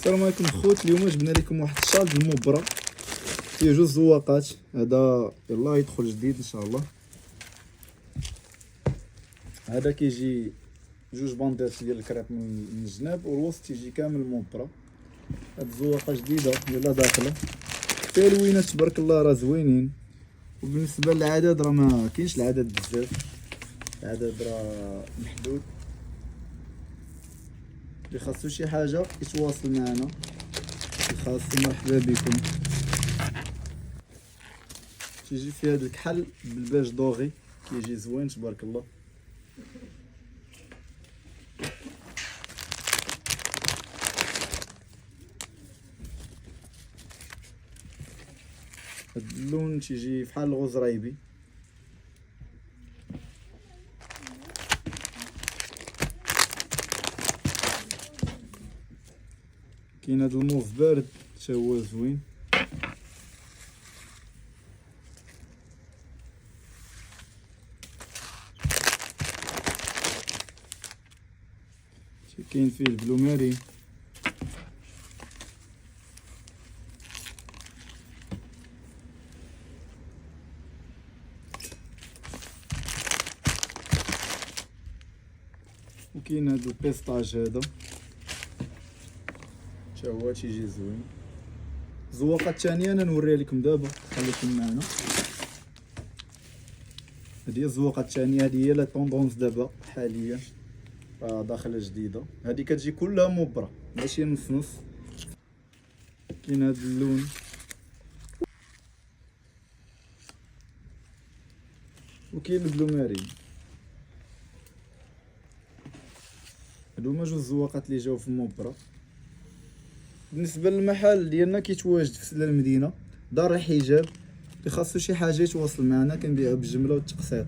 السلام عليكم خوت. اليوم جبنا لكم واحد الشال بالمبرة فيه جوج زواقات. هذا يلا يدخل جديد ان شاء الله. هذا كيجي جوج باندات ديال الكريب من الجناب، والوسط تيجي كامل مبرة. هاد الزواقه جديده يلا داخله، التلوينات تبارك الله راه زوينين. وبالنسبه للعدد راه ما كاينش العدد بزاف، العدد راه محدود. اللي خاصو شي حاجه يتواصل معنا، خاصو مرحبا بكم. تيجي في هذا الكحل بالباج دوغي، كيجي زوين تبارك الله. هاد اللون تيجي فحال الغزريبي. كاين هاد الموف بارد حتى هو زوين. كاين فيه البلوماري، وكاين هاد البيستاج هذا حتى هو تيجي زوين. الزواقه الثانيه انا نوريها لكم دابا، خليكم معنا. هذه الزواقه الثانيه، هذه هي لا طوندونس دابا حاليا، راه داخله جديده. هذه كتجي كلها مبره ماشي نص نص. كاين هذا اللون، وكاين البلوماري. هادو هما جوج زواقات اللي جاو في المبرة. بالنسبه للمحل ديالنا كيتواجد في سلا المدينه، دار الحجاب. اللي خاصو شي حاجه يتواصل معنا، كنبيعو بالجمله والتقسيط.